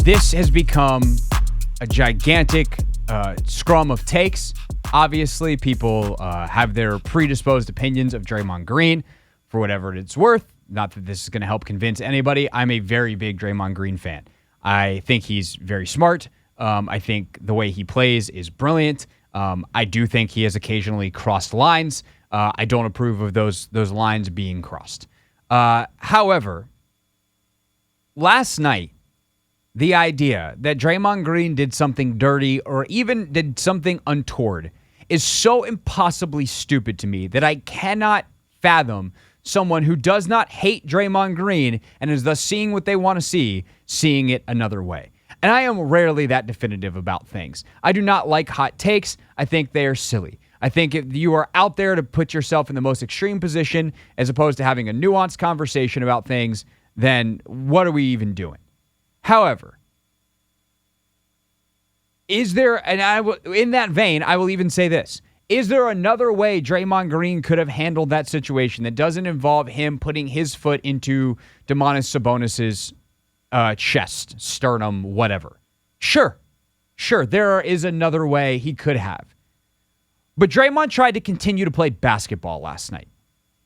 This has become a gigantic scrum of takes. Obviously, people have their predisposed opinions of Draymond Green for whatever it's worth. Not that this is going to help convince anybody. I'm a very big Draymond Green fan. I think he's very smart. I think the way he plays is brilliant. I do think he has occasionally crossed lines. I don't approve of those lines being crossed. However, last night, the idea that Draymond Green did something dirty or even did something untoward is so impossibly stupid to me that I cannot fathom someone who does not hate Draymond Green and is thus seeing what they want to see, seeing it another way. And I am rarely that definitive about things. I do not like hot takes. I think they are silly. I think if you are out there to put yourself in the most extreme position as opposed to having a nuanced conversation about things, then what are we even doing? However, is there, in that vein, I will even say this. Is there another way Draymond Green could have handled that situation that doesn't involve him putting his foot into Domantas Sabonis' chest, sternum, whatever? Sure, there is another way he could have. But Draymond tried to continue to play basketball last night.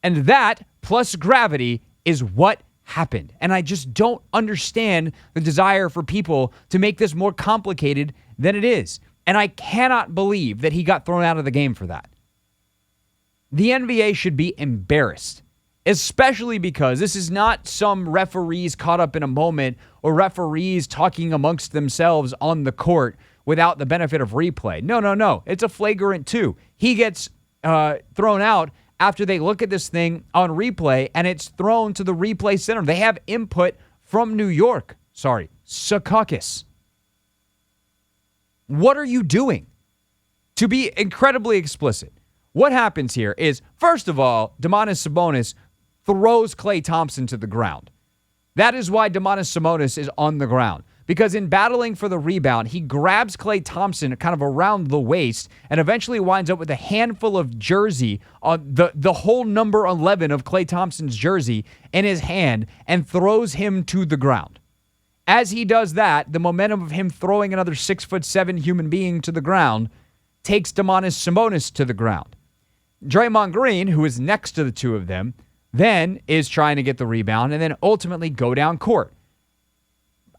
And that, plus gravity, is what happened. And I just don't understand the desire for people to make this more complicated than it is. And I cannot believe that he got thrown out of the game for that. The NBA should be embarrassed, especially because this is not some referees caught up in a moment or referees talking amongst themselves on the court without the benefit of replay. No. It's a flagrant 2. He gets thrown out after they look at this thing on replay, and it's thrown to the replay center. They have input from New York. Secaucus. What are you doing? To be incredibly explicit, what happens here is, first of all, Domantas Sabonis throws Klay Thompson to the ground. That is why Domantas Sabonis is on the ground. Because in battling for the rebound, he grabs Klay Thompson kind of around the waist and eventually winds up with a handful of jersey, the whole number 11 of Klay Thompson's jersey in his hand and throws him to the ground. As he does that, the momentum of him throwing another 6'7" human being to the ground takes Domantas Sabonis to the ground. Draymond Green, who is next to the two of them, then is trying to get the rebound and then ultimately go down court.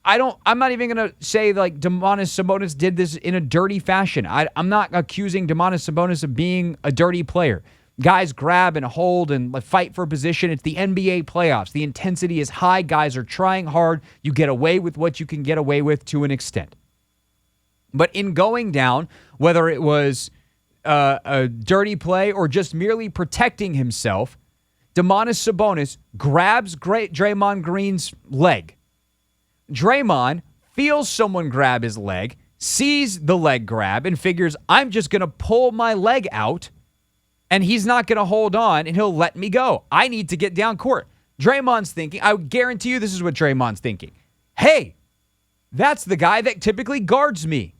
I'm not even going to say like Domantas Sabonis did this in a dirty fashion. I'm not accusing Domantas Sabonis of being a dirty player. Guys grab and hold and fight for position. It's the NBA playoffs. The intensity is high. Guys are trying hard. You get away with what you can get away with to an extent. But in going down, whether it was a dirty play or just merely protecting himself, Domantas Sabonis grabs Draymond Green's leg. Draymond feels someone grab his leg, sees the leg grab, and figures, I'm just going to pull my leg out, and he's not going to hold on, and he'll let me go. I need to get down court. Draymond's thinking, I guarantee you this is what Draymond's thinking. Hey, that's the guy that typically guards me.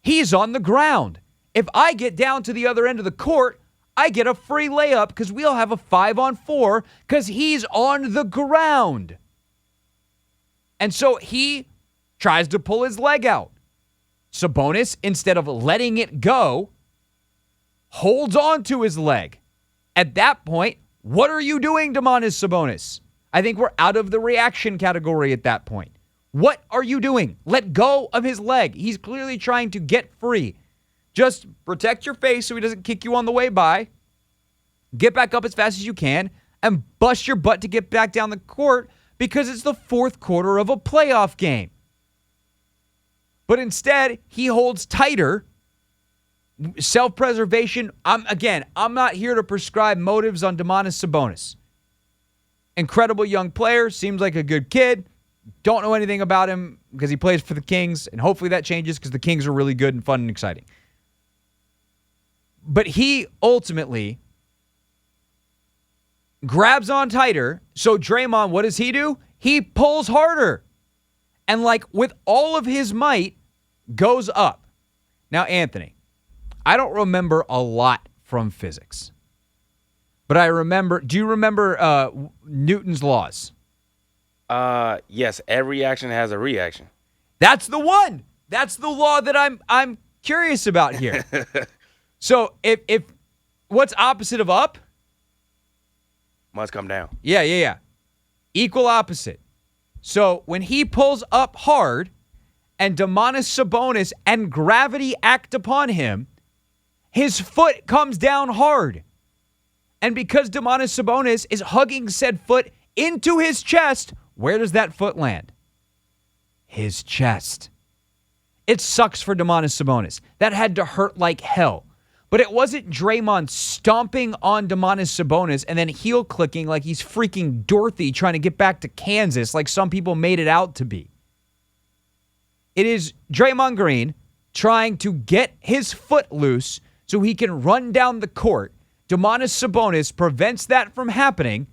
He's on the ground. If I get down to the other end of the court, I get a free layup because we'll have a 5-on-4 because he's on the ground. And so he tries to pull his leg out. Sabonis, instead of letting it go, holds on to his leg. At that point, what are you doing, Domantas Sabonis? I think we're out of the reaction category at that point. What are you doing? Let go of his leg. He's clearly trying to get free. Just protect your face so he doesn't kick you on the way by. Get back up as fast as you can and bust your butt to get back down the court because it's the fourth quarter of a playoff game. But instead, he holds tighter. Self-preservation. I'm not here to prescribe motives on Domantas Sabonis. Incredible young player. Seems like a good kid. Don't know anything about him because he plays for the Kings, and hopefully that changes because the Kings are really good and fun and exciting. But he ultimately grabs on tighter. So Draymond, what does he do? He pulls harder. And with all of his might, goes up. Now, Anthony, I don't remember a lot from physics. But I remember, do you remember Newton's laws? Yes, every action has a reaction. That's the one. That's the law that I'm curious about here. So if what's opposite of up? Must come down. Yeah. Equal opposite. So when he pulls up hard and Domantas Sabonis and gravity act upon him, his foot comes down hard. And because Domantas Sabonis is hugging said foot into his chest, where does that foot land? His chest. It sucks for Domantas Sabonis. That had to hurt like hell. But it wasn't Draymond stomping on Domantas Sabonis and then heel clicking like he's freaking Dorothy trying to get back to Kansas like some people made it out to be. It is Draymond Green trying to get his foot loose so he can run down the court. Domantas Sabonis prevents that from happening,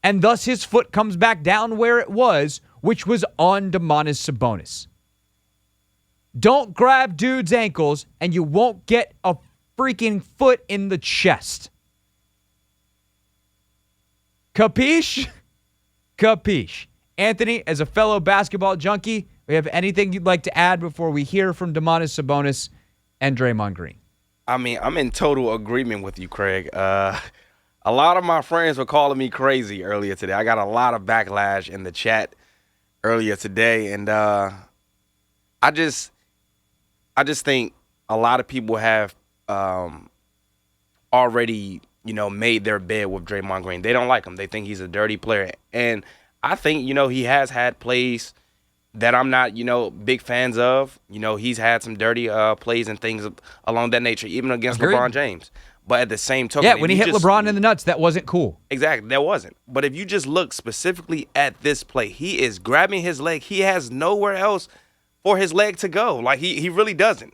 and thus his foot comes back down where it was, which was on Domantas Sabonis. Don't grab dudes' ankles, and you won't get a freaking foot in the chest. Capiche? Capiche. Anthony, as a fellow basketball junkie, we have anything you'd like to add before we hear from Domantas Sabonis and Draymond Green? I mean, I'm in total agreement with you, Craig. A lot of my friends were calling me crazy earlier today. I got a lot of backlash in the chat earlier today, and I just think a lot of people have already, made their bed with Draymond Green. They don't like him. They think he's a dirty player. And I think, he has had plays that I'm not, big fans of. He's had some dirty plays and things along that nature, even against LeBron James. But at the same token, yeah, when he hit LeBron in the nuts, that wasn't cool. Exactly, that wasn't. But if you just look specifically at this play, he is grabbing his leg. He has nowhere else for his leg to go. Like, he really doesn't.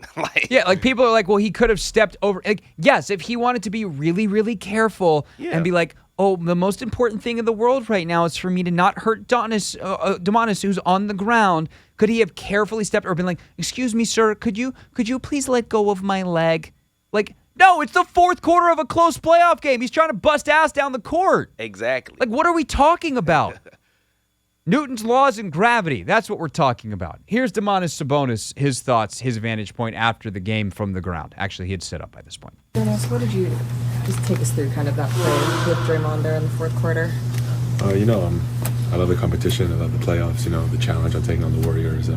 People are like, well, he could have stepped over. Like, yes, if he wanted to be really, really careful and be like, oh, the most important thing in the world right now is for me to not hurt Domantas, who's on the ground. Could he have carefully stepped or been like, excuse me, sir, could you please let go of my leg? Like, no, it's the fourth quarter of a close playoff game. He's trying to bust ass down the court. Exactly. Like, what are we talking about? Newton's laws and gravity. That's what we're talking about. Here's Domantas Sabonis, his thoughts, his vantage point after the game from the ground. Actually, he had set up by this point. Dennis, what did you just take us through kind of that play with Draymond there in the fourth quarter? I love the competition. I love the playoffs, the challenge I'm taking on the Warriors.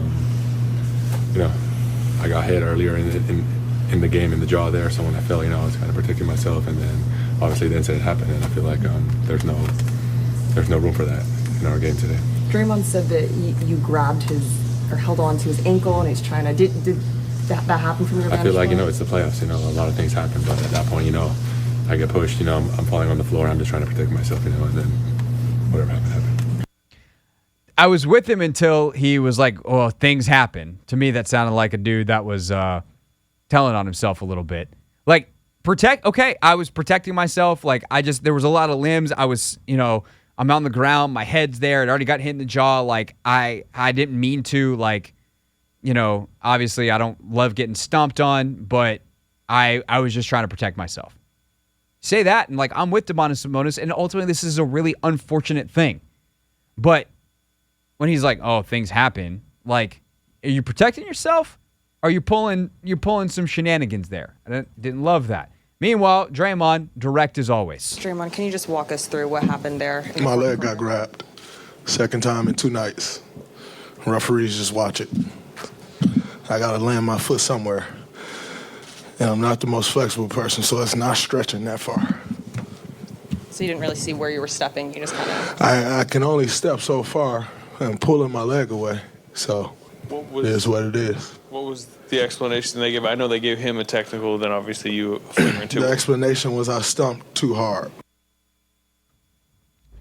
I got hit earlier in the game in the jaw there, so when I fell, I was kind of protecting myself, and then obviously the incident happened, and I feel like there's no room for that in our game today. Draymond said that you grabbed or held on to his ankle, and he's trying to. Did that happen from your vantage point? I feel like it's the playoffs. A lot of things happen, but at that point, I get pushed. I'm falling on the floor. I'm just trying to protect myself, and then whatever happened. I was with him until he was like, "Oh, things happen." To me, that sounded like a dude that was telling on himself a little bit. Like, I was protecting myself. Like, there was a lot of limbs. I was, I'm on the ground. My head's there. It already got hit in the jaw. Like, I didn't mean to. Like, obviously I don't love getting stomped on, but I was just trying to protect myself. Say that, and like, I'm with Domantas Sabonis, and ultimately this is a really unfortunate thing. But when he's like, "Oh, things happen," like, are you protecting yourself? Are you pulling some shenanigans there? I didn't love that. Meanwhile, Draymond, direct as always. Draymond, can you just walk us through what happened there? My leg got grabbed. Second time in 2 nights. Referees just watch it. I got to land my foot somewhere. And I'm not the most flexible person, so it's not stretching that far. So you didn't really see where you were stepping? You just kind of... I can only step so far and pulling my leg away. So it is what it is. What was the explanation they gave? I know they gave him a technical, then obviously you a flagrant too. The explanation was I stumped too hard.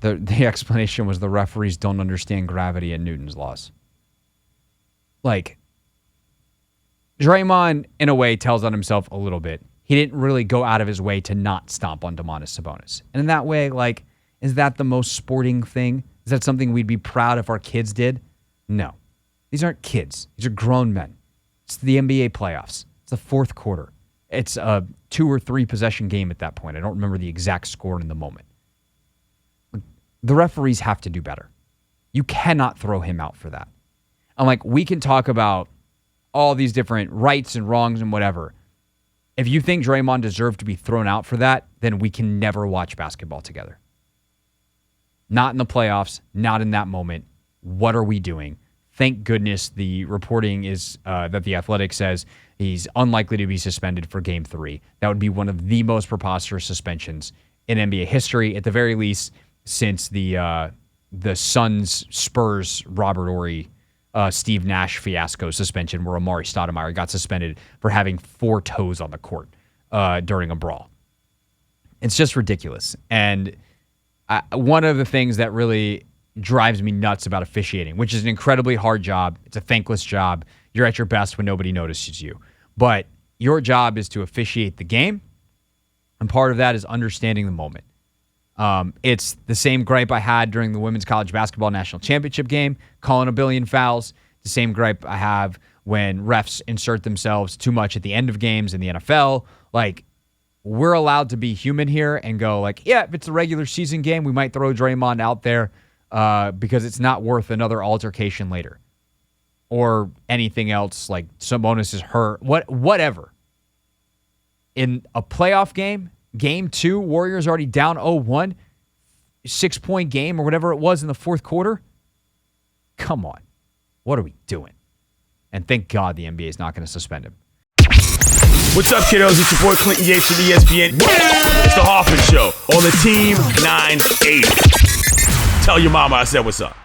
The explanation was the referees don't understand gravity and Newton's laws. Like, Draymond, in a way, tells on himself a little bit. He didn't really go out of his way to not stomp on Domantas Sabonis. And in that way, like, is that the most sporting thing? Is that something we'd be proud if our kids did? No. These aren't kids. These are grown men. It's the NBA playoffs. It's the fourth quarter. It's a 2 or 3 possession game at that point. I don't remember the exact score in the moment. The referees have to do better. You cannot throw him out for that. I'm like, we can talk about all these different rights and wrongs and whatever. If you think Draymond deserved to be thrown out for that, then we can never watch basketball together. Not in the playoffs, not in that moment. What are we doing? Thank goodness the reporting is that The Athletic says he's unlikely to be suspended for Game 3. That would be one of the most preposterous suspensions in NBA history, at the very least, since the Suns-Spurs Robert Horry, Steve Nash fiasco suspension, where Amari Stoudemire got suspended for having 4 toes on the court during a brawl. It's just ridiculous. And one of the things that really drives me nuts about officiating, which is an incredibly hard job. It's a thankless job. You're at your best when nobody notices you. But your job is to officiate the game, and part of that is understanding the moment. It's the same gripe I had during the Women's College Basketball National Championship game, calling a billion fouls. The same gripe I have when refs insert themselves too much at the end of games in the NFL. Like, we're allowed to be human here and go like, yeah, if it's a regular season game, we might throw Draymond out there because it's not worth another altercation later. Or anything else, like Sabonis is hurt, whatever. In a playoff game, Game 2, Warriors already down 0-1, 6-point game or whatever it was in the fourth quarter. Come on. What are we doing? And thank God the NBA is not going to suspend him. What's up, kiddos? It's your boy Clinton Yates from ESPN. It's the Hoffman Show on the Team 980. Tell your mama I said what's up.